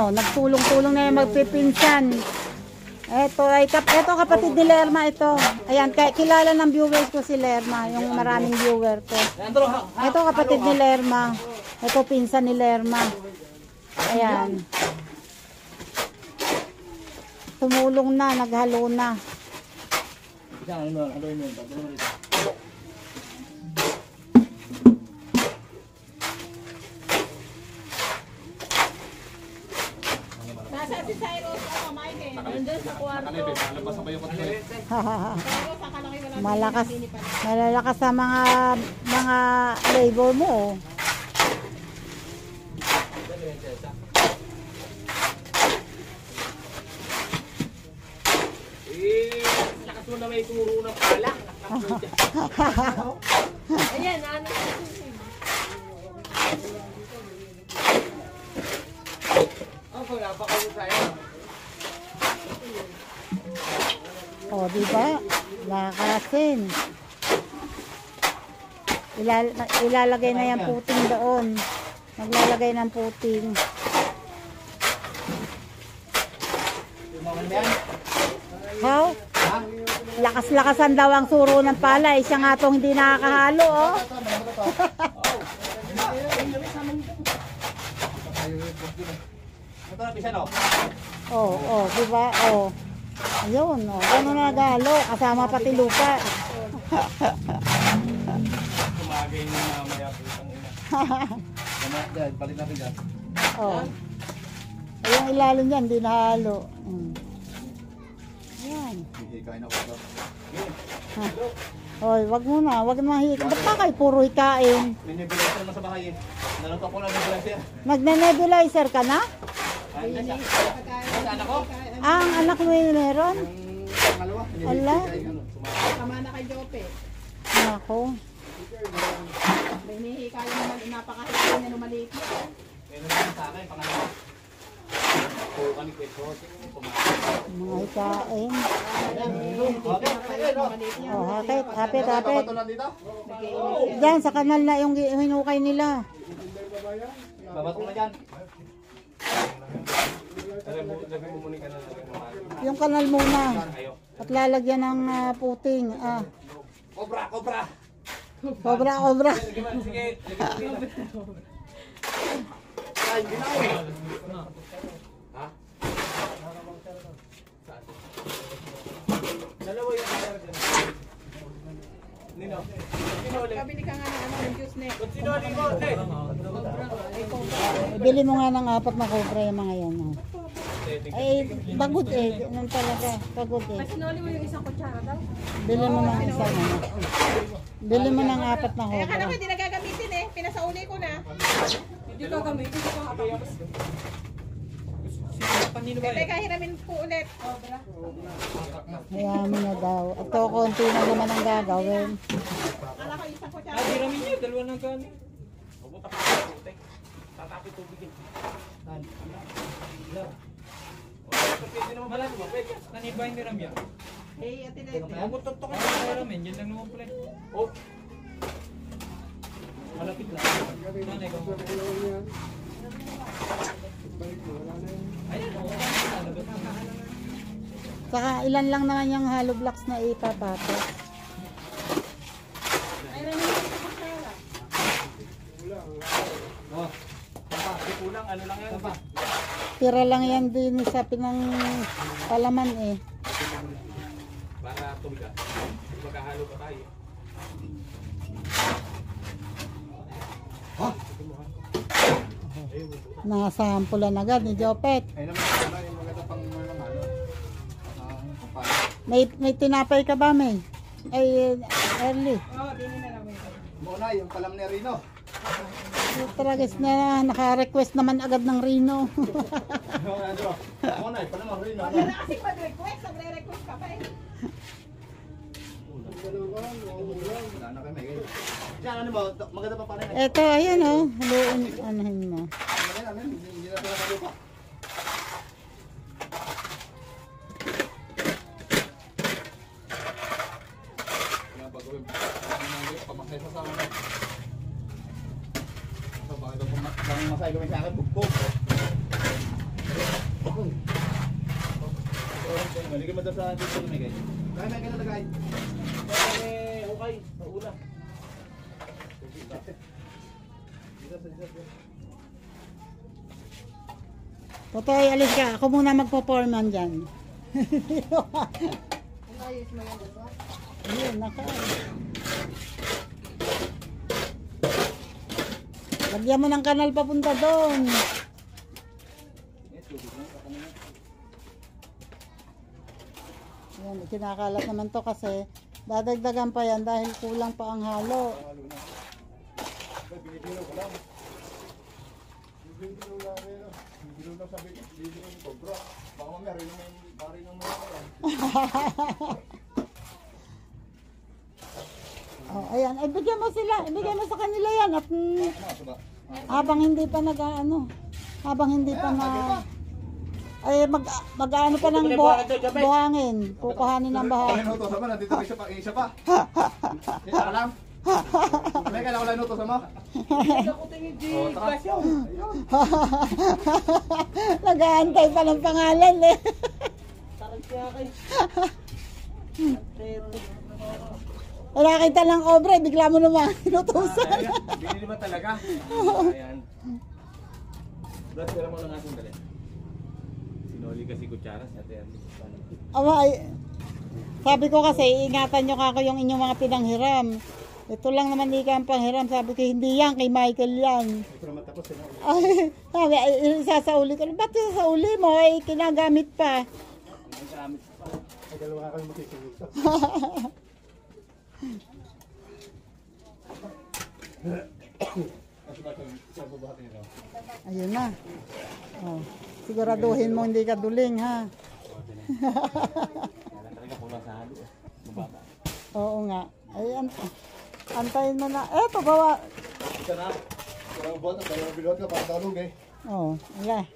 oh, nagtulong-tulong na yung magpipinsan. Ito kapatid ni Lerma ito. Ayan, kilala ng viewers ko si Lerma, yung maraming viewer ko. Ito kapatid ni Lerma. Ito pinsan ni Lerma. Ayan. Tumulong na, naghalo na. Nasa si Cyrus ako, Mike. Nandun sa kwarto. Malalakas sa mga labor mo. Lakas mo na may turo ng pala. Ayan, ano. Okay, napakayo tayo. O, diba? Lakasin. Ilalagay na yung puting doon. Maglalagay ng puting. How? Lakas-lakasan daw ang suro ng pala. Siya nga itong hindi nakakahalo, oh. Oh, diba? Oh. Ayun, oh. Gano'n na galo. Kasama pati lupa. Kumagay na mamaya po itong ina. Palit natin dyan. Oh. Ayun, ilalim yan, hindi nahalo. Yan. Hikain ako ito. Hoy, wag mo na hikain. Ba't pa kayo puro hikain? May nebulizer naman sa bahay eh. Naluto ko lang nebulizer. Nagna-nebulizer ka na? Anak ko? Ang anak mo yung meron? Pangalawa. Ala? Tama na kay Jope. Ako. May nihikayo naman, napakahikayo niya nung maliit niya. Meron naman sa akin, pangalawa. Puro kami kwento. Mga hikain. Okay. Oh, hapit. Papatulan dito? Diyan, sa kanal na yung hinukay nila. Babato na dyan. Yung kanal muna. At lalagyan ng puting. Cobra, cobra. Cobra. Sige. Ay, ginaw. Ha? Dalawa yung Nino. Kabili ka nga ng juice na. Sinoli mo, te. Bili mo nga ng 4 na cobra yung mga yan. Oh. Ay, pagod eh. Ganun talaga. Pagod eh. Sinoli mo yung isang kutsara daw? Bili mo ng isa na. Bili mo ng 4 na Eh, akala cobra. ko hindi na gagamitin eh. Pinasauli ko na. Hindi ko gamitin. Teka, hiramin po ulit. Kaya mo na daw. Ito, konti na naman ang gagawin. Akala ko isang kutsara. Hiramin niyo, dalawa ng kanin. Tatapit tubig. Malaki ba? Pwede. Naniba yung niram yan. Eh, atin na ito. Magutot ka sa ramen. Yan lang naman pala. Oh. Malapit lang. Nanay ko. Ayan o. Saka ilan lang naman yung hollow blocks na ipapatos. Oh. Di kulang. Ano lang yan? Tira lang yan din sa pinang palaman eh. Para tumiga. Magkahalo pa tayo. Nasampulan agad ni Jopet. Ay naman, yung maganda pang ano. May tinapay ka ba, May? Ay, early. Oo, dini na lang. Muna, yung palam ni Rino. Tragis na naka-request naman agad ng Rino. Muna, palam ang Rino. Wala na kasi mag-request. Nagre-request ka pa eh. Wala na kayo, may diyan, ano ba? Maganda pa rin. Eto, ayan o. Haluin, anahin mo. Hindi na pala kalupa. Kaya pag-uwi, pamasay sa sama na. So, bakit ako masay gawin sa akin? Bugkog. Maligay mo daw sa dito may guys. Kaya may kinalagay. Kaya okay, sa una. Totoy, alis ka. Ako muna magpo-foreman dyan. Ayos mo yan, diba? Ayun, naka. Lagyan mo ng kanal papunta doon. Ayan, kinakalat naman to kasi dadagdagan pa yan dahil kulang pa ang halo. Binibilaw ko lang. Binibilaw lang rin. Binibilaw lang sabi. Binibilaw yung cobra. Baka mamaya rin naman rin naman yan. Oh, ayan, ay bigyan mo sila, ibigay mo sa kanila yan at habang hindi pa habang hindi pa na ay mag-ano pa ng buhangin, pukuhanin ng bahangin. Kailan utos mo? Nandito may isa pa. Isa ka lang. May kailan ko lang utos mo? Nag-aantay pa ng pangalan eh. Wala kita lang obra, bigla mo naman inutusan. Binili ba talaga? Ayan. Brad, pero mo lang natin dali. Sinoli kasi kutsara sa atin. Aba, sabi ko kasi, ingatan nyo kako yung inyong mga pinanghiram. Ito lang naman di ka ang panghiram. Sabi ko, hindi yan, kay Michael yan. Ito naman tapos. Ay, sabi, isasauli ko. Ba't isasauli mo? Ay, kinagamit pa. Ay, dalawa kami magkikinig. Ayun na. Oh, siguraduhin mo hindi ka duling ha. Talaga kulang sa halo. Mababa. Oo nga. Ayan. Antayin mo na. Eto, bawa. Isa na. Parang buwan na. Parang bilot ka. Parang talog eh. Oo, wala.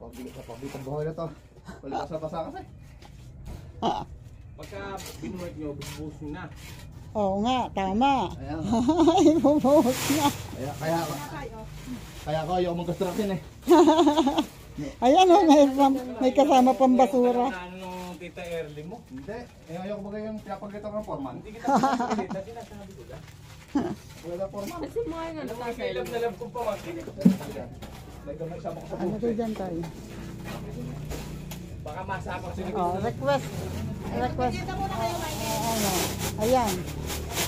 Pagbigat ang buhay na to. Wala basa-basa kasi. Pagka binuhat nyo, bubuhos nyo na. Oo nga, tama. Ayan. Ibubuhos na. Kaya ko ayaw mong construction eh. Ayan o, may kasama pang basura. Ano nung tita Erling mo? Hindi. Ayaw ko bagay yung pinapagkita ng foreman. Hindi kita sinasabi. Dati sinasabi ko lang. Wala foreman. Kasi mo nga Alam mo, may love na love kong pamangkin. May gamay sama ko sa Ano to dyan tayo? Baka masapang sila. Oh, request. Request. Kita muna kayo, Michael. Ano? Ayan.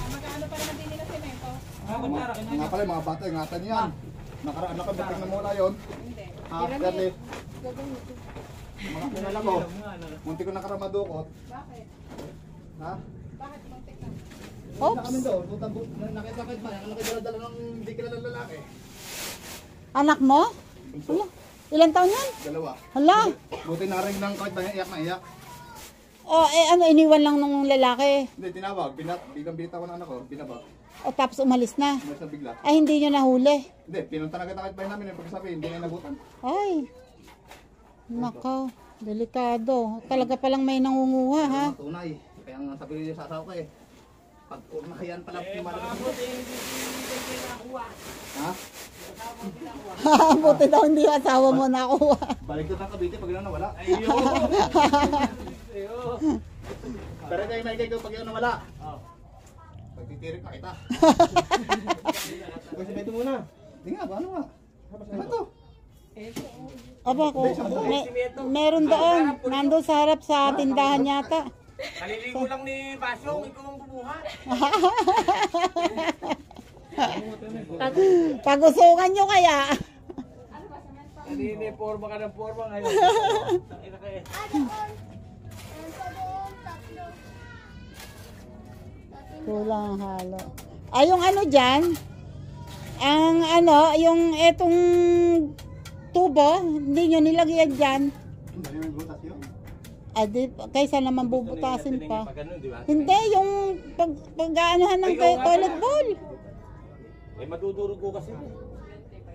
Magkano pa naman din nila semento? Kutsara, Nga pala mga bata, ingatan yan. Nakaraan na kami, tingnan mo na yun. Hindi. Dati, mga kinala ko, munti ko nakaramadukot. Bakit? Ha? Bakit mong tignan? Na kami doon, nakita ko ba, ang nakidala-dala ng hindi kilalang lalaki. Anak mo? Hala, ilang taon yan? Dalawa. Hala. Buti na rin ng kahit ba iyak na iyak. O, ano, iniwan lang nung lalaki. Hindi, tinawag. Binabita ko ng anak ko, binabag. O, tapos umalis na. Umalis na bigla. Ay, hindi nyo nahuli. Hindi, pinunta na kita kahit ba namin, pagkasabi, hindi na nabutan. Ay. Nakaw. Delikado. Talaga palang may nangunguha, ha? Ang tunay. Kaya nga sabi niya sa asawa ko eh. Pag urnahayan pala pumalabas mo. Ha? Buti daw hindi yung asawa mo nakuha. Balik ko ng Cavite pag yun nawala. Pero kayo may kayo pag yun nawala. Pagtitirik na kita. Kasi ito muna. Hindi nga, paano nga? Ano to? Aba ko, meron doon. Nandun sa harap sa tindahan yata. Kaliligo lang ni Basyong, ikaw ang bumuhat. Pag-usungan nyo kaya. Hindi, forma ka ng forma ngayon. Takina ka eh. Kulang ang halo. Ay, yung ano dyan, ang ano, yung etong tubo, hindi nyo nilagyan dyan. Dali mo yung butas yun. Ay, di, kaysa naman bubutasin pa. Pag ganun, di ba? Hindi, yung pag-aanohan ng toilet bowl. Eh, madudurog ko kasi.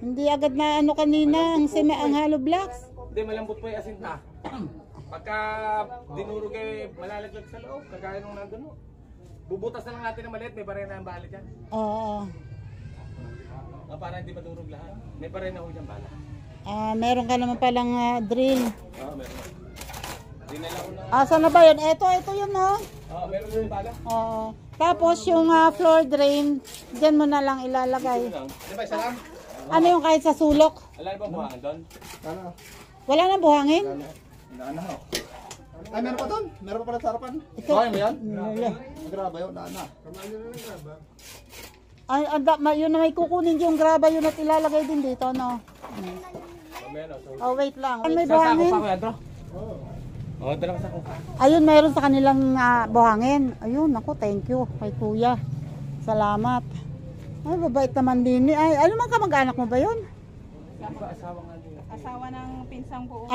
Hindi agad na ano kanina, ang hollow blocks. Hindi, malambot pa yung asinta. Pagka dinurog eh, malalaglag sa loob. Kagaya nung nandun mo. Bubutas na lang natin ng maliit, may barena ang balit yan. Oo. Para hindi madurog lahat. May barena ho dyan bala. Meron ka naman palang drill. Meron. Dinala ko na. Saan na ba yun? Ito yun, no? Meron yung bala. Oo. Tapos yung floor drain, dyan mo na lang ilalagay. Di ba, isa lang? Ano yung kahit sa sulok? Alam ba buhangin doon? Sana. Wala nang buhangin? Naana ho. Ay, meron pa doon. Meron pa pala sa harapan. Ito. Okay mo yan? Wala. Nagraba yun, naana. Yun na may kukunin yung graba yun at ilalagay din dito, no? Wait lang. May buhangin. Oo, dala ka sa ko. Ayun, meron sa kanilang buhangin. Ayun, ako, thank you kay kuya. Salamat. Ay, babait naman din. Ay, ano man kamag-anak mo ba yun? Asawa ng pinsang ko.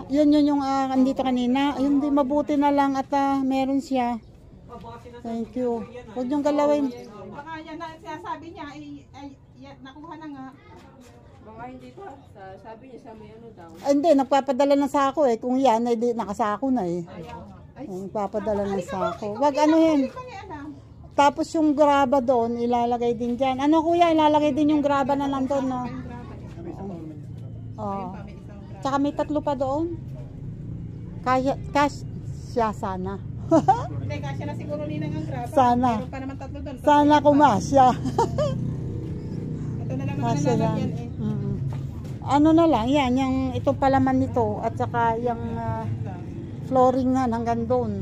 Yun yung andito kanina. Ayun, di mabuti na lang at meron siya. Thank you. Huwag niyong galawin. Baka yan na sinasabi niya, nakuha na nga. Baka hindi pa. Sabi niya sa may ano daw. Hindi, nagpapadala ng sako eh. Kung yan, di nakasako na eh. Nagpapadala ng sako. Wag ano yun. Tapos yung graba doon, ilalagay din dyan. Ano kuya, ilalagay din yung graba na nandun, no? Oo. Tsaka may 3 pa doon. Kasya sana. Hindi, kasya na siguro ninang ang graba. Sana. Meron pa naman 3 doon. Sana kumasya. Ito na lang naman Kasya lang. nalalagyan eh. Ano na lang, yan, yung itong palaman nito at saka yung flooring nga hanggang doon.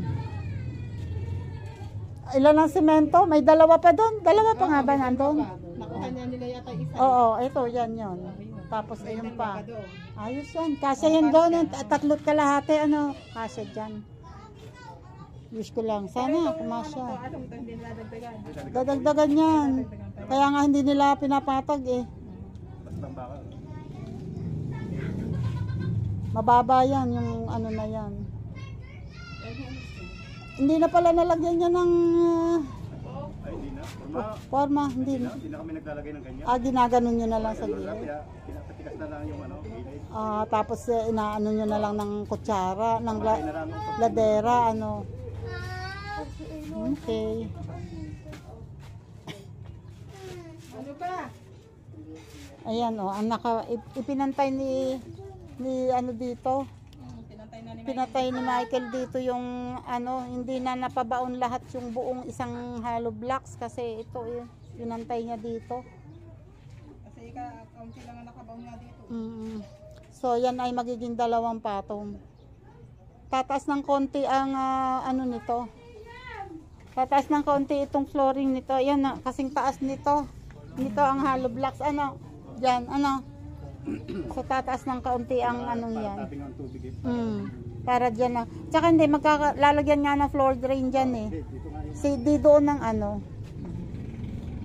Ilan ang semento? May 2 pa doon. 2 pa nga ba nandun? Nakuha niya nila yata isa. Oo, ito, yan yun. Tapos ayun pa. Ayos yan. Kasya yan doon. 3 kalahati, ano? Kasya dyan. Wish ko lang. Sana, kumasya. Anong ito hindi nadagdagan? Dadagdagan yan. Kaya nga hindi nila pinapatag eh. Mababa yan, yung ano na yan. Hindi na pala nalagyan niya ng Ay, hindi na. forma. Hindi na. Hindi na kami naglalagay ng ganyan. Ginaganon nyo na lang sa gilid. Kaya pinapatikas na lang yung ano, gilid. Tapos inaano nyo na lang ng kutsara, ng ladera, ano. Okay. Ano ba? Ayan o, ipinantay ni ano dito. Pinatay ni Michael dito yung ano, hindi na napabaon lahat yung buong isang hollow blocks kasi ito pinantay niya dito. Kasi kaunti lang ang nakabaon nga dito. So yan ay magiging 2 patong. Tataas ng konti ang ano nito. Tataas ng konti itong flooring nito. Yan na, kasing taas nito. Nito ang hollow blocks. Ano? Diyan, ano? So tataas ng kaunti ang ano yan. Para dyan na. Tsaka hindi, lalagyan nga ng floor drain dyan eh. Di doon ng ano.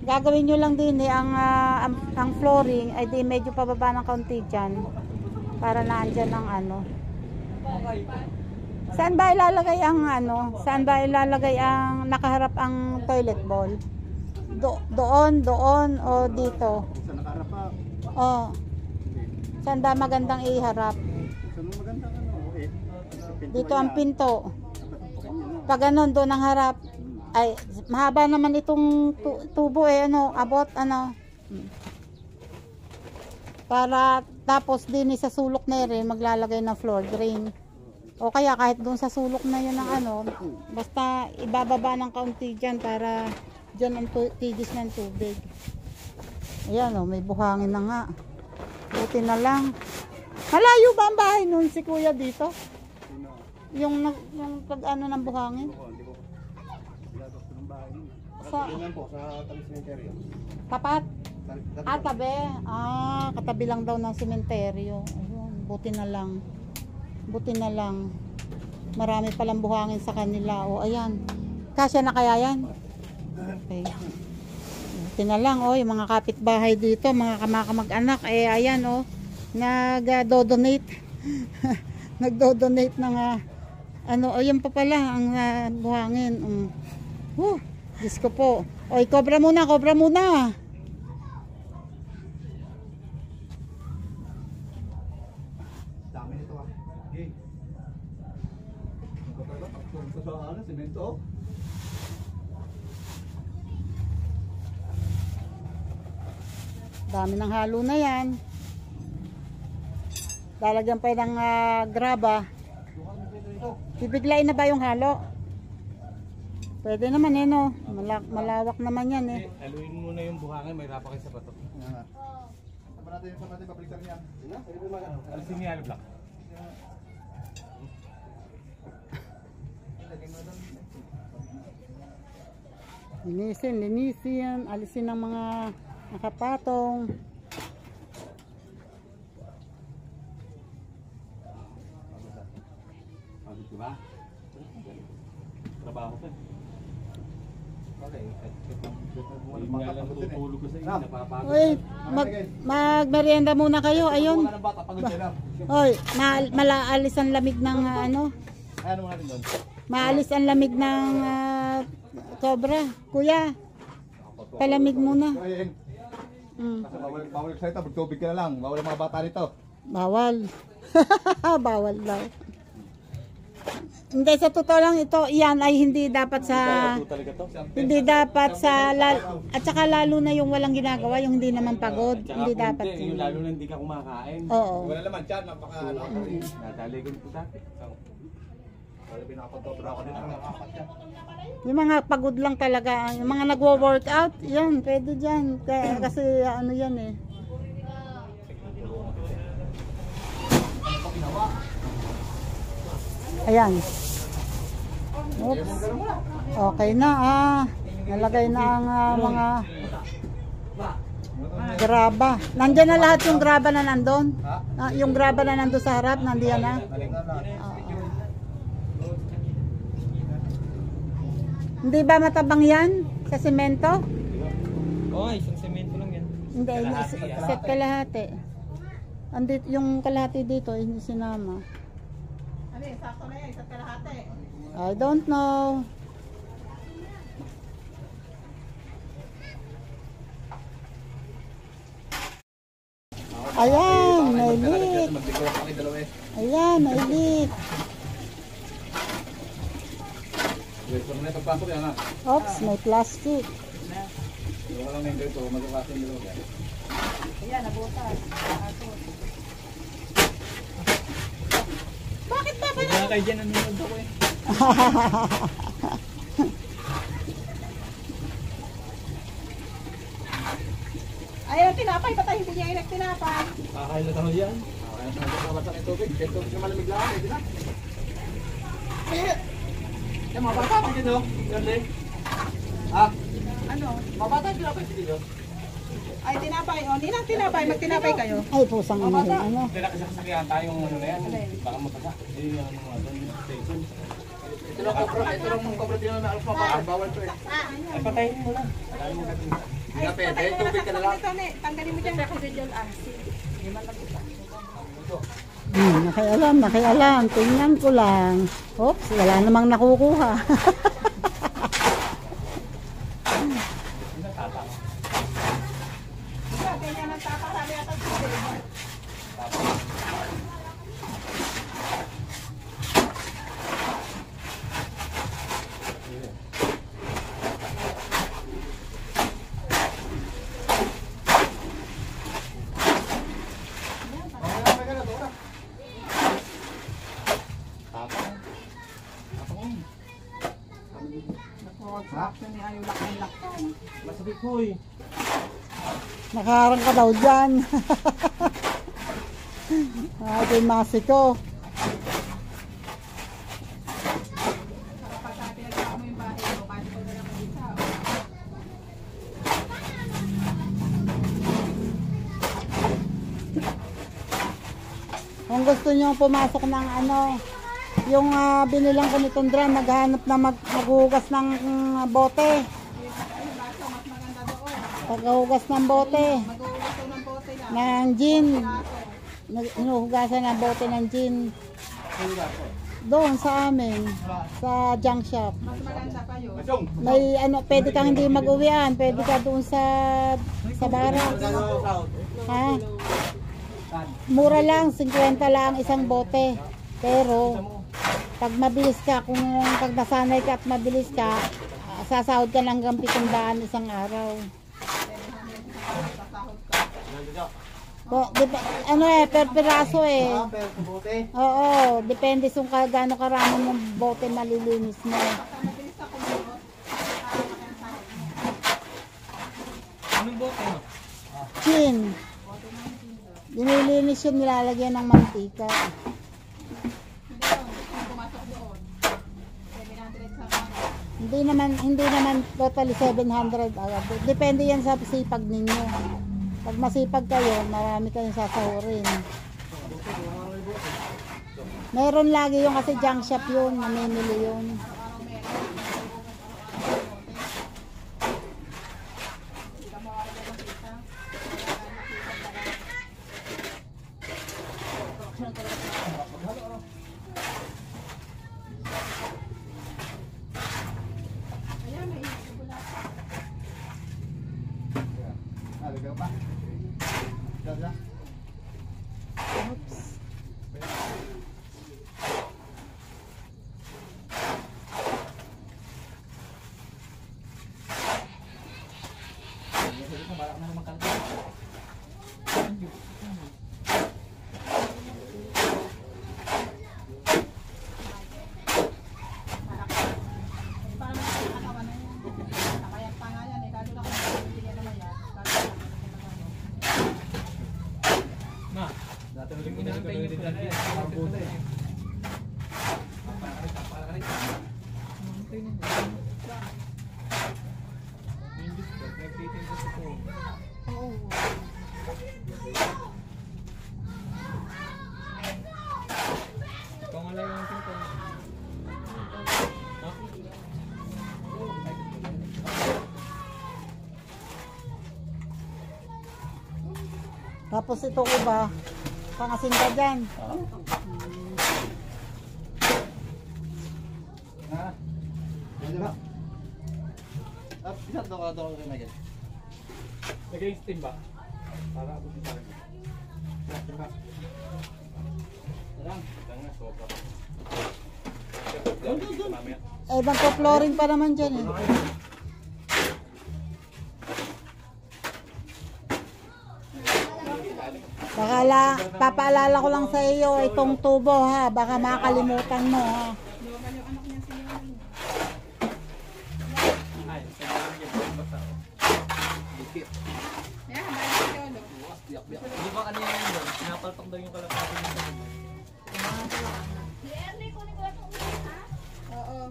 Gagawin nyo lang din eh, ang flooring ay di medyo pababa ng kaunti dyan. Para naandyan ang ano. Saan ba ilalagay ang ano? Saan ba ilalagay ang nakaharap ang toilet bowl? Doon o dito? Sa nakaharap pa. Oh. Saan ba magandang iharap? Sa magandang ano, Dito ang pinto. Pag ganun, doon ang harap. Ay, mahaba naman itong tubo eh, ano, abot, ano. Para, tapos din sa sulok na rin, maglalagay ng floor drain. O kaya kahit doon sa sulok na yun ng ano, basta ibababa ng kaunti dyan para dyan ang tigis ng tubig. Ayan o, may buhangin na nga. Buti na lang. Malayo ba ang bahay nun si kuya dito? Yung pag ano ng buhangin? Sa tabi sementeryo. tapat? Tabi. Katabi lang daw ng sementeryo. Ayun, buti na lang. Buti na lang. Marami palang buhangin sa kanila. O ayan. Kasya na kaya yan? Okay. Buti na lang, yung mga kapitbahay dito, mga kamag-anak, ayan, nag-donate. Nagdo-donate ng, yan pa pala, ang buhangin. Diyos ko po. Cobra muna, cobra muna. Dami nito Okay. Sa semento. Dami ng halo na yan. Lalagyan pa ng graba. Bibiglain na ba yung halo? Pwede naman eh, no? Malawak naman yan eh. Haluin muna yung buhangin, may rapa kayo sa bato. Yan na. Saan natin pablikan niyan? Alisin niya, Alibla. Linisin, alisin ng mga nakapatong. Diba? Trabaho pa. Okay. Yung nga lang tutulog ko sa inyo, napapagod. Uy, magmerienda muna kayo, ayun. Mga ng bata, pagod sila. Hoy, malaalis ang lamig ng ano? Ano mga rin doon? Maalis ang lamig ng cobra. Kuya, palamig muna. Ayun. Mm, Kasi bawal excited, magtubig ka na lang. Bawal ang mga bata rito. bawal. Bawal daw. Hindi, sa totoo lang ito, yan ay hindi dapat sa... Talaga to. Hindi dapat sa... At saka lalo na yung walang ginagawa, yung hindi naman pagod. Hindi dapat Yung yun. lalo na hindi ka kumakain. Oo. Wala naman dyan, napaka ano. Nataligan po dati. Wala pinakapagtobra ako din. Nakakat yan. Yung mga pagod lang talaga, yung mga nagwo-workout, yan, pwede dyan. Kasi ano yan eh. Ayan. Oops. Okay na nalagay na ang mga graba. Nandiyan na lahat yung graba na nandun. Yung graba na nandun sa harap, nandiyan na. Hindi ba matabang yan sa semento? Oo, isang semento lang yan. Hindi, set kalahati. Andito yung kalahati dito, hindi sinama. Ano eh, sakto na yan, isa't kalahati. I don't know. Ayan, may leak. Ayan, may leak. Oops, may plastic. Ayan, nabutas. Bakit ba ba? Wala kayo dyan, nanonood ako eh. Ayun, tinapay pa tayo, hindi niya inak tinapay. Kakailan ako dyan. Tubig na malamig lang. Pwede na. Yan, mga bata pa dito. Ganda eh. Ano? Mga bata dito pa dito. Ay, tinapay. O, ninang tinapay, magtinapay kayo. Ay, pusang ano yun, ano. Hindi na kasi sasakyan tayong ano na yan. Baka magkasa. Hindi yung ano mga doon. Station. Ito lang mong kabra din na alpha pa. Bawal to eh. Ay, patayin mo lang. Hindi na pwede. Tubig ka na lang. Ito, tanggalin mo dyan. Nakialam. Tingnan ko lang. Oops, wala namang nakukuha. Ganyan ang tapa, sabi ata tubig. Action ni Ayo lakay-lakay. Masakit ko eh. Nakaharang ka daw dyan. Ay, masiko. Kapag sa pinagawa mo yung bahay mo, kahit ko na lang mag-isa. Kung gusto nyo pumasok ng ano, yung binilang ko nitong drum, naghahanap na maghugas ng bote. Yung baso, mas maganda doon. Paghugas ng bote, Mag-uugas daw ng bote lang. ng gin. Hinuhugasan ng bote ng gin. Doon sa amin, sa junk shop. Mas maganda pa yun. May ano, pwede kang hindi mag-uwian, pwede ka doon sa barracks. Ha? Mura lang, 50 lang isang bote. Pero pag mabilis ka, pag nasanay ka at mabilis ka, sasahod ka lang hanggang 700 isang araw. Ano per piraso eh. Pero subuti. Oo, depende kung gaano karami mong bote malilinis mo. Anong bote mo? Chin. Dinilinis yun, nilalagyan ng mantika. Hindi naman totally 700 agad. Depende yan sa sipag ninyo. Pag masipag kayo, marami kayong sasahurin. Meron lagi yung kasi junk shop yun, namimili yun. Naligaw pa. Dada. Oops. Dati ulit inaantay niyo po. Ang bote. Tapos ito ko ba, pangasin ka dyan. Ha? Dada. Isa daw ka kay Michael. Lagay yung steam ba? Para abutin pa rin. Lang. Tanga, sobra. Mamaya. Eh, magpo-flooring pa naman dyan eh. Papaalala ko lang sa iyo itong tubo ha, baka makalimutan mo ha. Ay, kailangan yung basta. Di ba kanina yun doon? Pinapalpak daw yung kalapati nito. Oo.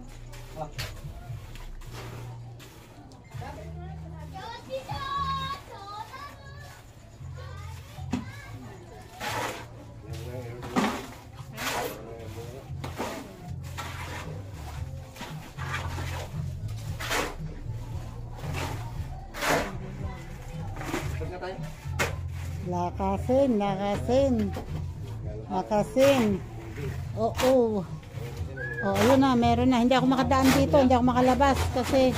Lakasin. Oo. Oh, ayun na, meron na. Hindi ako makadaan dito, hindi ako makalabas kasi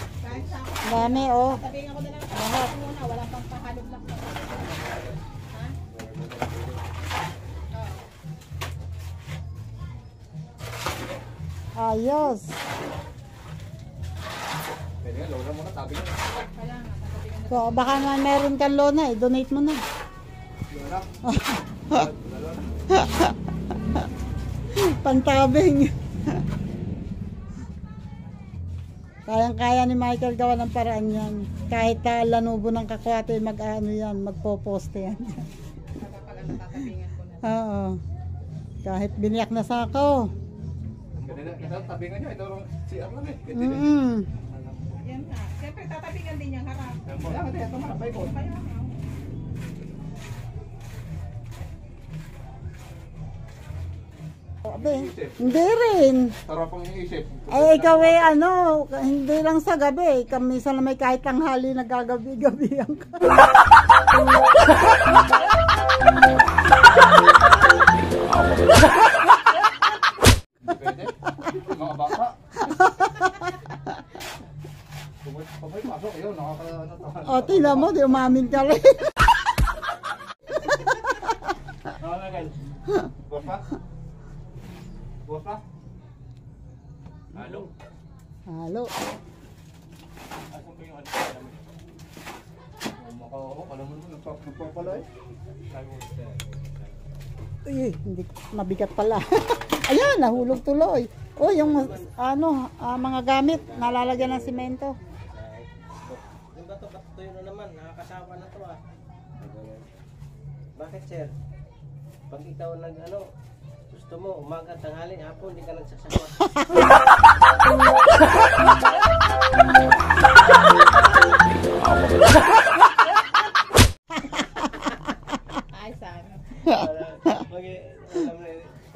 dami oh. Sabihin ako na lang. Lahat muna. Walang pang pahalog lang. Ayos. Pwede nga, lola mo na, tabi nga. Kaya nga. Tatabigan na. So, baka naman meron kang lona eh, donate mo na. Pantabing. Kayang-kaya ni Michael gawa ng paraan yan. Kahit lanubo ng kakwate, mag-ano yan, magpo-poste yan. Kapag ano, tatabingan ko na. Oo. Kahit biniyak na sako. Ito, tabi nga niya. Ito lang si Arlan eh. Yan nga. Siyempre tatabingan din yung harap. Kaya nga, ito marapay ko. Kaya nga. Sabi, hindi rin. Sarap ang iisip. Eh, ikaw eh, ano, hindi lang sa gabi. Kamisa na may kahit tanghali nagagabi-gabihan ka. Pwede. Mga bata. Pabay pasok, yun. Nakaka-ano. O, tingnan mo, di umamin ka rin. Nakaka-agad. Buwas pa? Buwas pa? Halo. Halo. Asan pa yung ano? Kumakawa, alam mo naman, nagpapala eh. Uy, hindi, mabigat pala. Ayan, nahulog tuloy. Oh, yung mga gamit, nalalagyan ng simento. Yung ba ito, tuyo na naman, nakakasawa na to ah. Bakit sir? Pag ikaw gusto mo, umaga, tanghali, hapon, hindi ka nagsasawa. Ay, sana.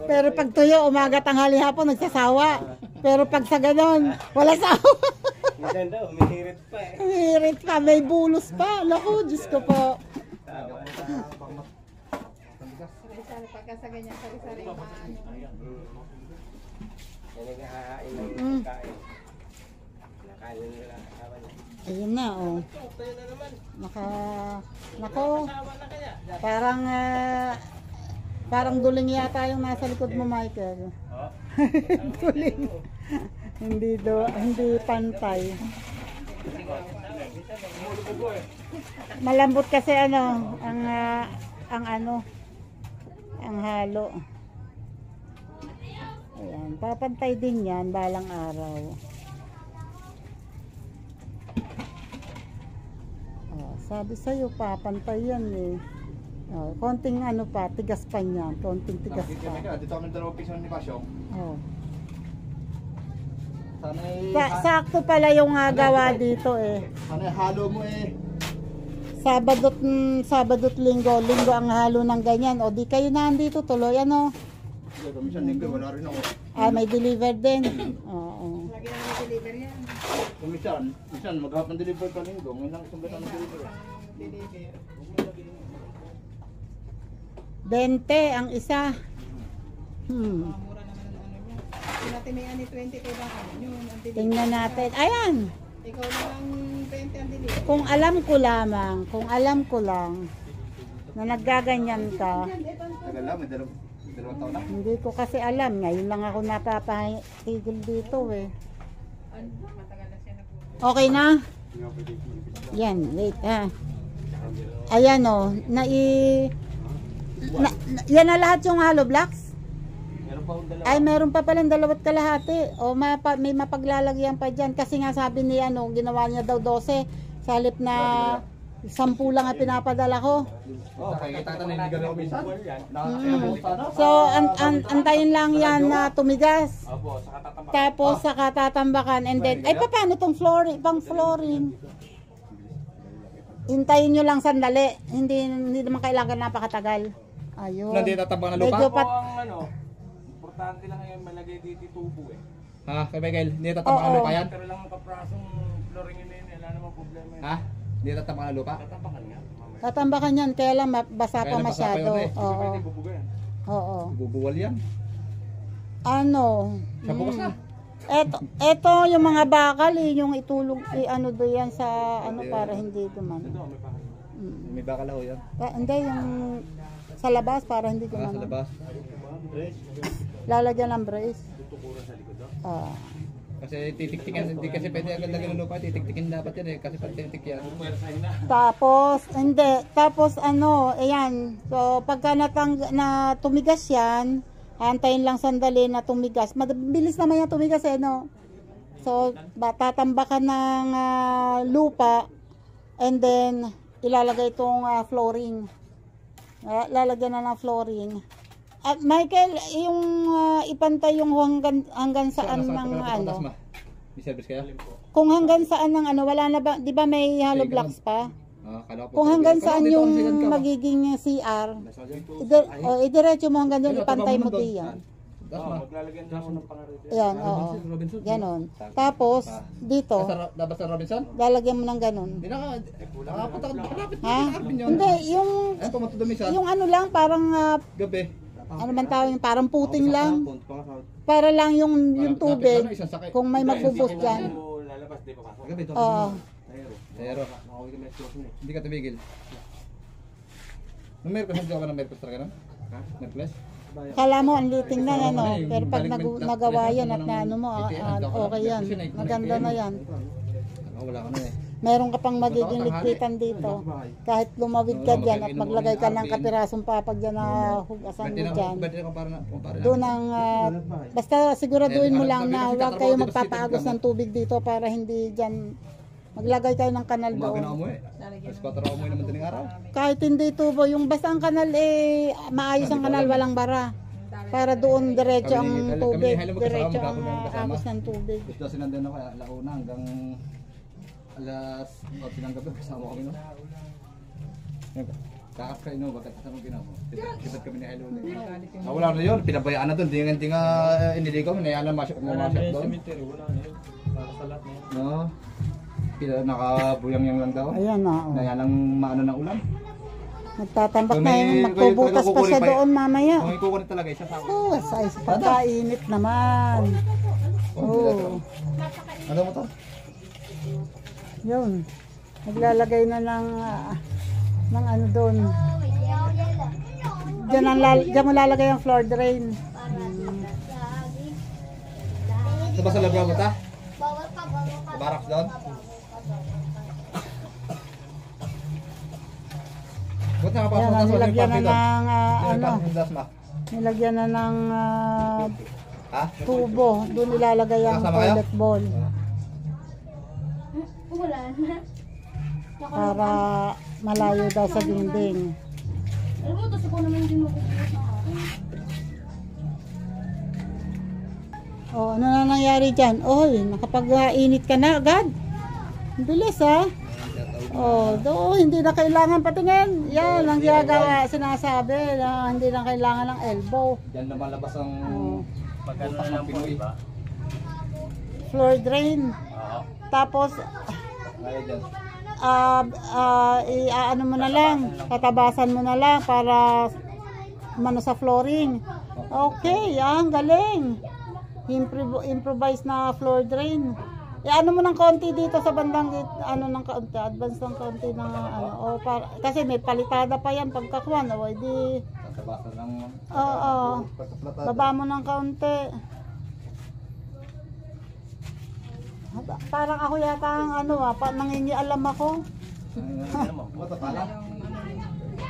Pero pag tuyo, umaga, tanghali, hapon, nagsasawa. Pero pag sa ganon, wala sawa. Minsan daw, umihirit pa eh. Hirit pa, may bulos pa. Naku, Diyos ko po. Sari-sari, pagka sa ganyan, sari-sari yung maano. Yan yung hahain ng pagkain. Nakain nila kasama niya. Ayun na, oh. Tuyo na naman. Nako, Sawa na kaya. parang duling yata yung nasa likod mo, Michael. Duling. Hindi pantay. Malambot kasi ang halo. Ayan, papantay din yan balang araw. Sabi sa'yo, papantay yan eh. Konting tigas pa niyan. Konting tigas Dito pa. kami 2 piso ni Pasyong. Oh. Sana'y Sakto pala yung gawa dito eh. sana'y halo mo eh. Sabado't linggo ang halo ng ganyan. O di kayo nandito tuloy Minsan linggo, wala rin ako. may deliver din. Oo. Lagi na deliver yan. Minsan maghapon deliver pa linggo. Ngayon lang isang ganang deliver. Deliver. 20 ang isa. Mura naman ang niya. Kung natin may 20 kayo ba yun, ang deliver. Tingnan natin. Ayan. Ikaw na lang 20 ang deliver. Kung alam ko lang na naggaganyan ka, Tagal lang, may dalawang taon na. hindi ko kasi alam. Ngayon lang ako napapatigil dito eh. Matagal na siya nag- Okay na? Yan, wait Ayan yan na lahat yung hollow blocks? Meron pa akong dalawa. Ay, meron pa palang 2 kalahati. O may mapaglalagyan pa dyan. Kasi nga sabi ni ginawa niya daw 12. Sa halip na 10 lang ang pinapadala ko. Kita na niligaw ako minsan. So, antayin lang yan na tumigas. Opo, sa katatama. Tapos saka tatambakan. And then, ay paano tong flooring? Pang flooring. Hintayin nyo lang sandali. Hindi naman kailangan napakatagal. Ayun. Hindi tatabang na lupa? Medyo Opo, importante lang ngayon malagay dito tubo eh. Ha, kay Miguel, hindi tatabang Oo. na lupa yan? Pero lang kaprasong flooring yun wala namang problema yun. Ha? Hindi tatabang na lupa? Tatapakan nga. Mamaya. Tatambakan yan. Kaya lang basa Kaya pa lang basa pa masyado. yun eh. Oo. Pwede bubuga yan. Oo. Bubuwal yan. Ano? Sa bukas na. Eto yung mga bakal yung itulog do yan sa para hindi duman. Ito, may pakal. May bakal ako yan. Hindi yung sa labas para hindi Sa duman. labas. Lalagyan ng brace. Tutukuran sa likod. Kasi titiktikan, hindi kasi pwede agad lagyan ng lupa, titiktikin dapat yan eh, kasi pag titik yan. Pwersahin na. Tapos ayan. So pagka na tumigas yan, antayin lang sandali na tumigas. Mabilis naman yan tumigas So tatambakan ng lupa and then ilalagay itong flooring. Lalagyan na ng flooring. At Michael, yung ipantay yung hanggang saan ng May service kaya? Kung hanggang saan ng wala na ba, di ba may hollow blocks pa? Kung hanggang saan yung magiging CR, idiretso mo hanggang doon, ipantay mo diyan. Maglalagyan na ako ng pangarito. Ayan, oo. Ganon. Tapos, dito, Dapat sa Robinson? lalagyan mo ng ganon. Hindi nakapunta ka, malapit Ha? na Arvin yun. Hindi, Ay, pumunta doon minsan. yung lang, parang, Gabi. man tawag, parang puting lang. Para lang yung tubig, kung may magbubus dyan. Kung lalabas, di papasok. Gabi, ito. Oo. Pero, hindi ka tumigil. Nung Merkules, hindi ka ng Merkules talaga na? Merkules? Kala mo ang liting na pero pag nagawa yan at na mo, okay yan. Maganda na yan. Wala ka na eh. meron ka pang magiging ligpitan dito. Kahit lumawid ka dyan at maglagay ka ng kapirasong papag dyan na hugasan mo dyan. Doon ang, basta siguraduhin mo lang na huwag kayo magpapaagos ng tubig dito para hindi dyan, maglagay kayo ng kanal doon. Kahit hindi tubo, yung basta ang kanal maayos ang kanal, walang bara. Para doon diretso ang tubig, diretso ang agos ng tubig. Gusto sinandan ako alauna hanggang alas 8 ng gabi kasama kami no. Kakas kayo no, bakit kasama kinamo? Kibat kami ni Hello. Wala na yun, pinabayaan na doon, hindi nga iniligaw, hinayaan na masyok doon. Wala na yun. Salat na yun. No. Nakabuyang-yang lang daw. Ayan na. Hinayaan lang maano ng ulan. Nagtatambak na yun, magtubutas pa siya doon mamaya. Kung ikukunin talaga isa sa Oh, sa pagkainit naman. Oh. Ano mo to? Yun. Naglalagay na ng ano doon. Diyan mo lalagay ang floor drain. Ito ba sa labra mo ta? Sa barracks doon? Yan, nilagyan na ng ano. Nilagyan na ng tubo. Doon ilalagay ang toilet bowl. Para malayo daw sa dingding. Oh, ano na nangyari dyan? Oy, nakapag-init ka na agad. Ang bilis ha. Oh, hindi na kailangan patingin. Yan ang ginagawa, sinasabi na hindi na kailangan ng elbow. Diyan na malabas ang Magkano na lang po, diba? Floor drain. Oo. Tapos kaya dyan. ano mo na lang, tatabasan mo na lang para mano sa flooring. Okay, yan, galing. Improvise na floor drain. Ano mo ng konti dito sa bandang ano ng kaunti, advance ng konti ng ano, o para, kasi may palitada pa yan pagkakuan, o di Tatabasan ng baba mo ng kaunti. Parang ako yata ang ano nangingialam ako. Mata pala.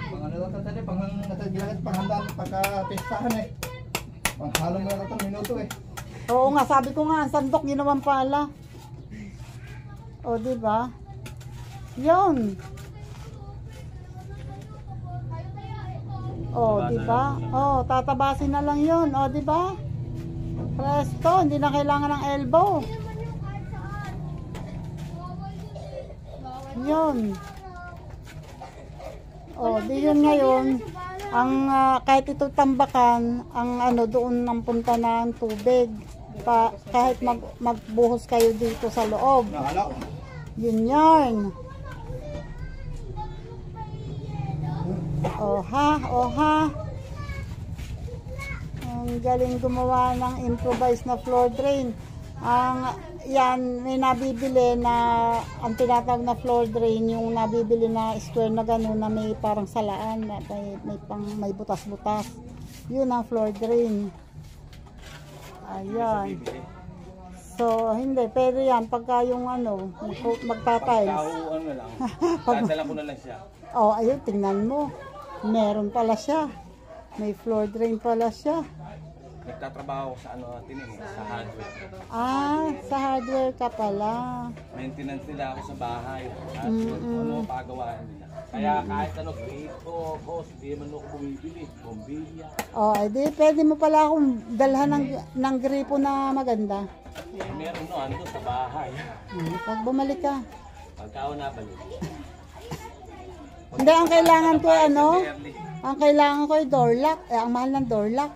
Pang ano daw tadi, pang natagilagad panghandaan pagka-pistahan eh. Panghalo mo na ito, minuto eh. Oo nga, sabi ko nga, ang sandok ginawan pala. O, diba? Yun. O, diba? O, tatabasin na lang yun. O, diba? Presto, hindi na kailangan ng elbow. Yun. O, di yun ngayon. Ang kahit ito tambakan, ang ano doon ng punta ng tubig. Kahit magbuhos kayo dito sa loob. Yun yarn. Oha. Ang galing gumawa ng improvised na floor drain. Yan, may nabibili na ang tinatawag na floor drain, yung nabibili na square na gano'n na may parang salaan, may butas-butas. Yun ang floor drain. Ayan. So, hindi, pero yan, pagka yung ano, magtatiles. Ano lang, dadala ko na lang siya. Oh, ayun, tingnan mo. Meron pala siya. May floor drain pala siya. Nagtatrabaho ko sa sa hardware. Sa hardware ka pala. Maintenance nila ako sa bahay. At ano pagawaan nila. Kaya kahit ano, boss, hindi man ako bumibili. Bombilya. Oh, edi pwede mo pala akong dalhan ng gripo na maganda. Meron ano sa bahay. Pag bumalik ka. Pagkaon na balik. Hindi, ang kailangan ko ang kailangan ko ay door lock. Ang mahal ng door lock.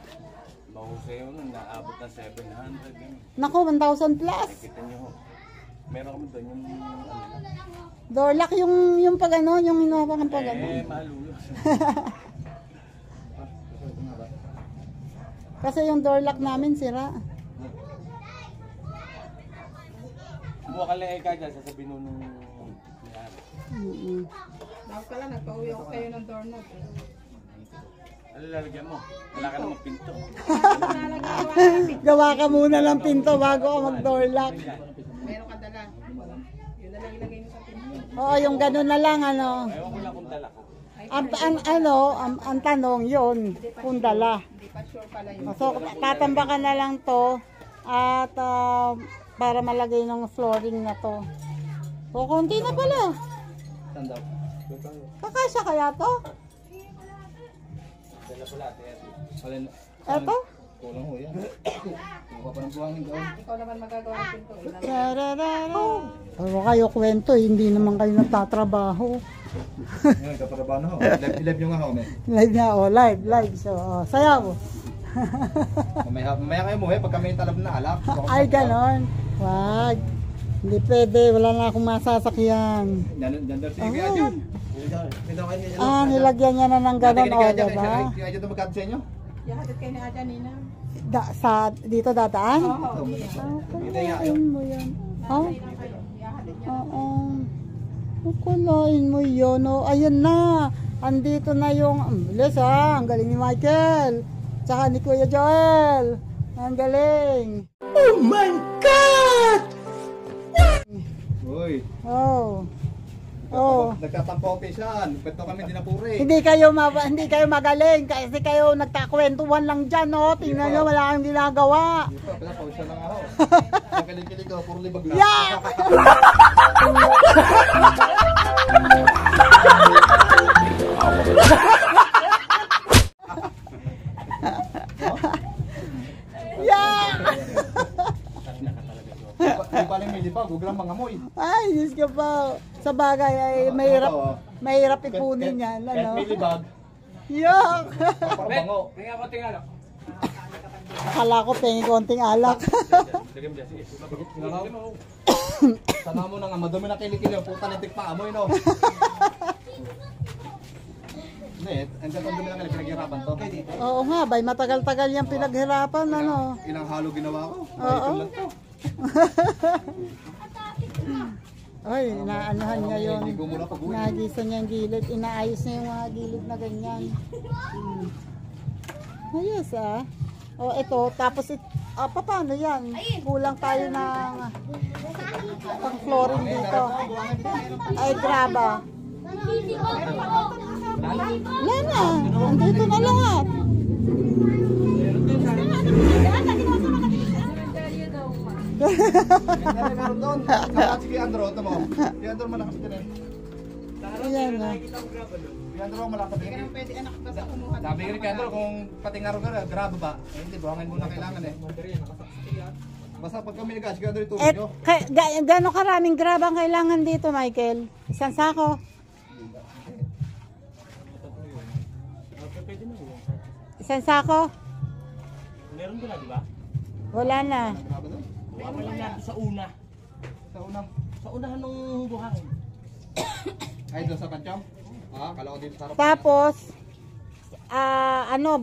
Mahusay yun, naabot na 700 yun. Naku, 1,000 plus. Kita nyo, meron kami doon yung Door lock yung pag ano, yung hinawakan pag ano. malulo. Kasi yung door lock namin sira. Buwa ka lang ka dyan, sasabihin nung Dapat pala, nagpa-uwi ako kayo ng doorknob. ano lalagyan mo? Wala ka namang pinto. Gawa ka muna ng pinto bago ka mag door lock. meron kang dala. Yun na lang ilagay mo sa pinto. Oo, yung gano'n na lang, ano. Ewan ko lang kung dala ko. Ang tanong yun, kung dala. Hindi pa sure pala yun. So, tatambakan na lang to at para malagay ng flooring na to. So, konti na pala. Saan daw? Kakasya kaya to? Dala pala, Alin? Eto? Kulang ho yan. Kuha pa ng buhangin daw. Ikaw naman magagawa ng pinto. Tararara. Pero kayo kwento, hindi naman kayo nagtatrabaho. Ngayon, kaparaba na ho. Live yung nga ho. Live na, live. So, sayaw. Mamaya kayo mo pag kami talab na alak. Ay, ganon. Wag. Hindi pwede, wala na akong masasakyan. Diyan daw si Kuya Jun. Nilagyan niya na ng ganon, o, diba? Kuya Jun ito magkano sa inyo? Yahatid kayo ni Aja Nina. Dito dadaan? Oo. Kulain mo yan. Oh? Yahatid niya. Oo. Kulain mo yun. Oh, ayun na. Andito na yung... Ang bilis ha. Ang galing ni Michael. Tsaka ni Kuya Joel. Ang galing. Oh my God! Uy. Oh. Oh. Nagtatampo pisan. Pwede kami dinapuri. Hindi kayo magaling kasi kayo nagkakwentuhan lang diyan, no. Tingnan niyo, wala kang ginagawa. Dito, pala pausa na nga ho. Ang kilig-kilig ko, puro libag na. Yeah! Yeah! Di pa lang may libag, huwag lang mga amoy. Ay, Diyos ko po. Sa bagay ay mahirap ipunin yan. Kahit Ano? may libag, Yuck! parang bango. Tingnan ko, tingnan ko. Akala ko pengi konting alak. Sige mo dyan, sige. Sana mo na nga, madumi na kilikili yung puta nitik pa amoy, no? Hindi, ang ganda dumi na kilik, pinaghirapan to. Oo nga, bay matagal-tagal yung pinaghirapan, ano. Ilang halo ginawa ko. Oo. Lang to. Ay, inaanuhan niya yun. Hindi ko muna pag-uwi. Nagisa niya yung gilid. Inaayos niya yung mga gilid na ganyan. Ayos ah. O ito, tapos paano yan? Kulang tayo ng pang flooring dito. Ay, graba. Wala na. Andito na lahat. Meron doon. Saka si Andro, ito mo. Si Andro malakas din eh. Ayan na. Si Andro malakas din. Kaya pwede anak basta kumuha. Sabi ko rin kay Andro, kung pating araw ka na, graba ba? Eh, hindi, buhangin muna kailangan eh. Basta pag kami nag-gas, si Andro itubig nyo. Gano'ng karaming graba ang kailangan dito, Michael? Isang sako? Isang sako? Meron ko na, di ba? Wala na. Graba doon. Wala lang natin sa una. Sa unang. Sa unahan ng buhangin. Ay, doon sa pancham? Kala ko dito sa harap. Tapos,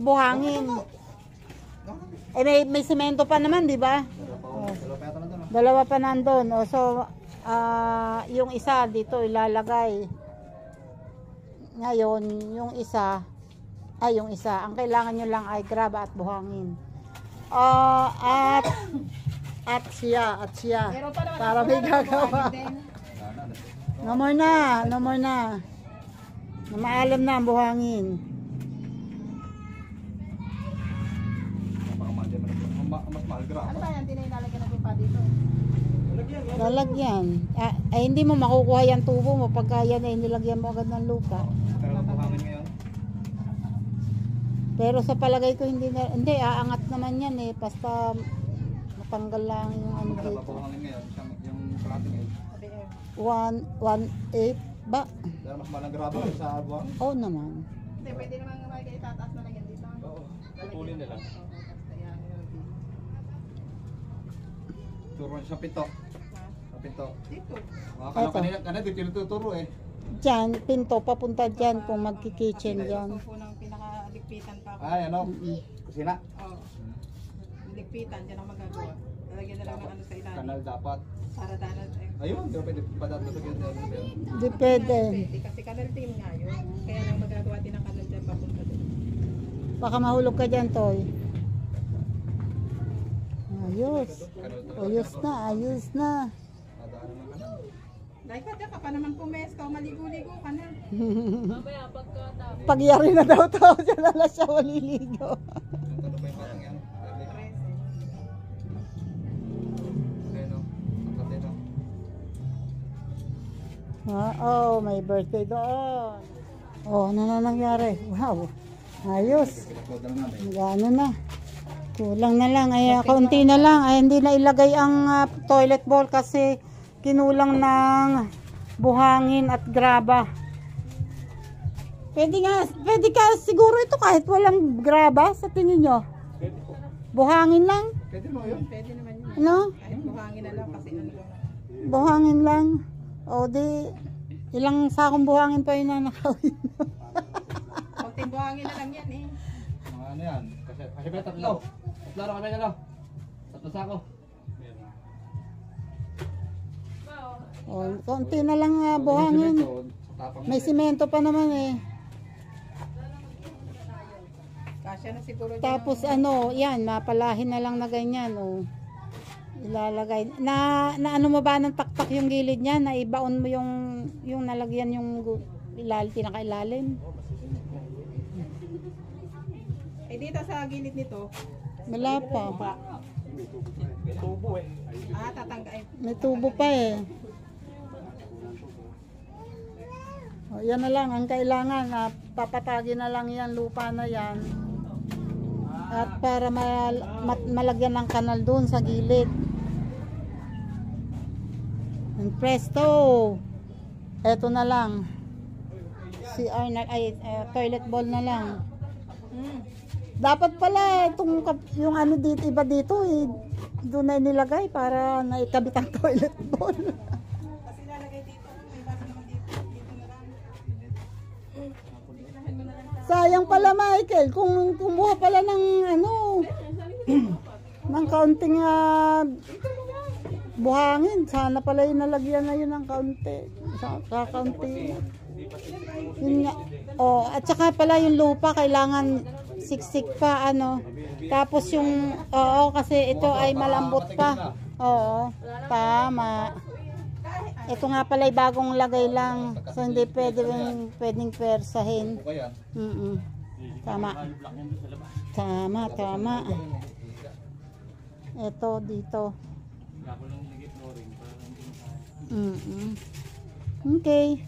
buhangin. May semento pa naman, di ba? Dalawa pa yata na doon. Dalawa pa nandun. So, yung isa dito ilalagay. Ngayon, yung isa, ang kailangan nyo lang ay graba at buhangin. At siya. Pero pa naman Para may gagawa. No more na. Na maalam na ang buhangin. Mas mahal graba. Ano ba yan? Tinailalagyan na pa dito. Lalagyan. Ay hindi mo makukuha yung tubo mo pagka yan ay nilagyan mo agad ng lupa. Pero ang buhangin ngayon. Pero sa palagay ko hindi aangat naman yan eh. Basta matanggal lang yung ano Pero dito. buhangin ngayon, yung kalating ngayon. 1.8 ba? Dahil mas mahal ang graba sa buhangin. Oo naman. Hindi, pwede naman nga itataas na lang yan dito. Oo. Putulin na lang. Turo sa pinto. Sa pinto. Dito. Kala kanina dito tinuturo eh. Diyan, pinto papunta dyan kung magkikitchen dyan. Ito po ng pinakaligpitan pa ako. Ay, ano? Kusina. Oo. Ligpitan, dyan ang magagawa. Lalagyan na lang ng ano sa ilalim. Kanal dapat. Para danan. Ayun, di ba pwede padatatagyan dyan. Depende. Pwede kasi kanal team nga yun. Kaya lang magagawa din ang kanal dyan papunta doon. Baka mahulog ka dyan, Toy. Ayos. Ayos na. Dahil ka pa naman pumesto, maligo-ligo ka na. Mamaya pagkatapos. Pagyari na daw to, siya na lang siya maliligo. Ano ba yung parang yan? Ano? Ano? Oh, may birthday doon. Oh, ano na nangyari? Wow, ayos. Pinag-upload na namin. Gano na. Kulang na lang. Ay, kaunti na lang. Ay, hindi na ilagay ang toilet bowl kasi kinulang ng buhangin at graba. Pwede ka siguro ito kahit walang graba sa tingin nyo. Buhangin lang. Pwede mo yun? Pwede naman yun. Ano? Kahit buhangin na lang kasi ano. Buhangin lang. O di, ilang sakong buhangin pa yun na nakawin. Konting buhangin na lang yan eh. Mga ano yan? Kasi may tatlo. Tatlo kami na. Tatlo sako. O, konti na lang buhangin. May simento pa naman eh. Kasya na siguro dyan Tapos ano, yan, mapalahin na lang na ganyan, oh. Ilalagay. Na ano mo ba ng taktak yung gilid niya, na ibaon mo yung nalagyan yung pinakailalim. Eh dito sa gilid nito, Wala pa. Tubo eh. tatanggain. May tubo pa eh. O, yan na lang ang kailangan, papatagin na lang yan, lupa na yan. At para malagyan ng kanal doon sa gilid. And presto! Eto na lang. CR na, toilet bowl na lang. Dapat pala yung ano dito, iba dito eh, doon na nilagay para naikabit ang toilet bowl. Kasi lalagay dito, may basa naman dito. Dito na lang. Sayang pala, Michael, kung kumuha pala ng ano, ng kaunting buhangin, sana pala yung nalagyan na yun ng kaunti. Sa kaunti. Yun nga. Oh, at saka pala yung lupa, kailangan siksik pa, ano. Tapos yung, oo, kasi ito ay malambot pa. Oo, tama. Ito nga pala ay bagong lagay lang. So hindi pwedeng persahin. Buka yan. Tama. Tama. Ito dito. Okay.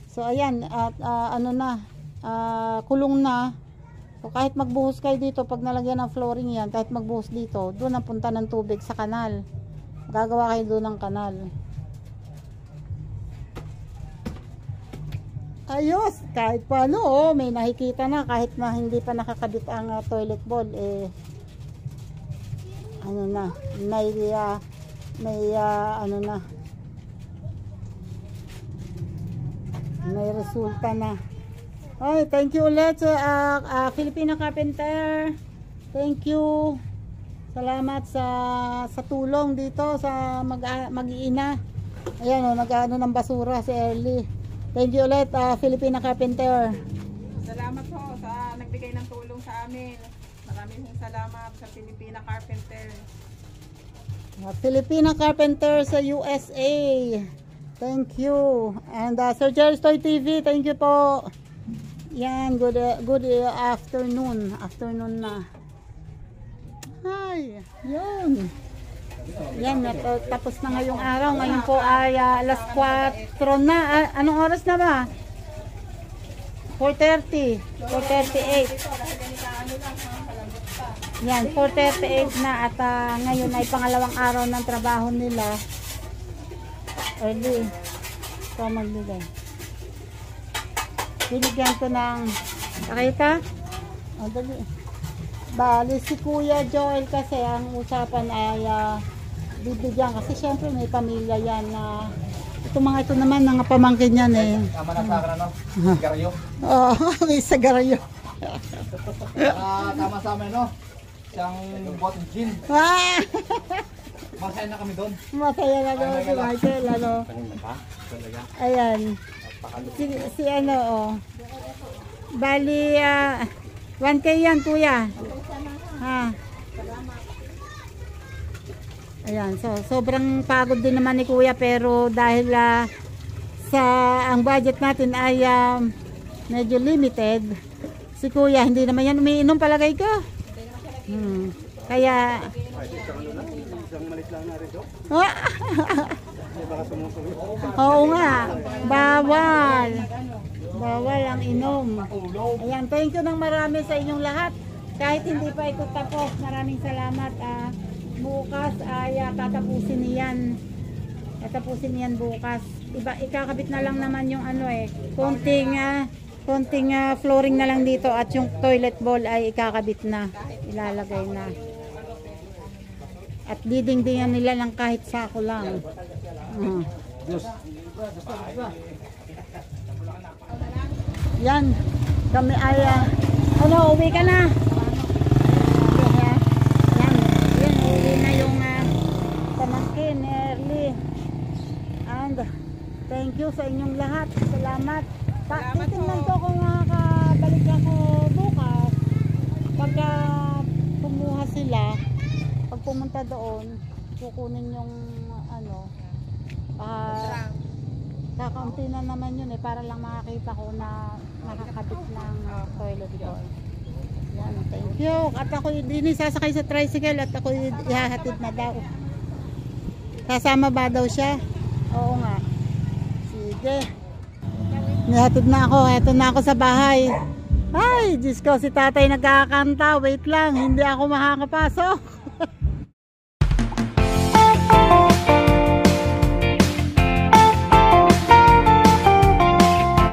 So ayan, at ano na, kulong na. So kahit magbuhos kayo dito, pag nalagyan ng flooring yan, kahit magbuhos dito, doon ang punta ng tubig sa kanal. Gagawa kayo doon ng kanal. Ayos, kahit paano, oh, may nakikita na kahit na hindi pa nakakabit ang toilet bowl, eh, ano na, ano na, may resulta na. Ay, thank you ulit sa Filipina Carpenter. Thank you. Salamat sa tulong dito sa mag-iina. Ayan, oh, nag-ano ng basura si Early. Thank you ulit, Filipina Carpenter. Salamat po sa nagbigay ng tulong sa amin. Maraming salamat sa Filipina Carpenter. Filipina Carpenter sa USA. Thank you. And Sir Jerry's Toy TV, thank you po. Yan, good afternoon. Afternoon na. Hi, yun. Yan, tapos na ngayong araw. Ngayon po ay alas 4 na. Anong oras na ba? 4:30. 4:38. Yan, 4:38 na. At ngayon ay pangalawang araw ng trabaho nila. Early. Ito magbigay. Binigyan ko ng nakita? O, dali. Bali, si Kuya Joel kasi ang usapan ay bibigyan kasi syempre may pamilya yan na ito naman mga pamangkin yan eh. Tama na sa akin ano? Sigarilyo. Oo, may sagaryo. Tama sa amin no? Siyang bottle gin. Masaya na kami doon. Masaya na doon si Michael, ano. Ayan. Si ano, oh. Bali, 1K yan, kuya. Ha. Ayan, so sobrang pagod din naman ni kuya pero dahil ang budget natin ay medyo limited. Si Kuya, hindi naman yan umiinom palagay ko. Kaya oo nga, bawal ang inom. Ayan, thank you ng marami sa inyong lahat. Kahit hindi pa ito tapos, maraming salamat. Bukas ay tatapusin niyan bukas. Ikakabit na lang naman yung konting flooring na lang dito, at yung toilet bowl ay ikakabit na, ilalagay na. At didingdingan nila lang kahit sako lang. Yan, kami ay uwi ka na. Yan, uwi na yung pamangkin ni Erly. And thank you sa inyong lahat. Salamat. Titingnan ko kung makakabalik ako bukas. Pagka kumuha sila, pag pumunta doon, kukunin yung kakaunti na naman yun para lang makakita ko na nakakabit ng toilet bowl. Yan, thank you. At ako din sasakay sa tricycle at ako ihahatid na daw. Kasama ba daw siya? Oo nga. Sige. Nihatid na ako. Eto na ako sa bahay. Ay, Diyos ko, si tatay nagkakanta. Wait lang, hindi ako makakapasok.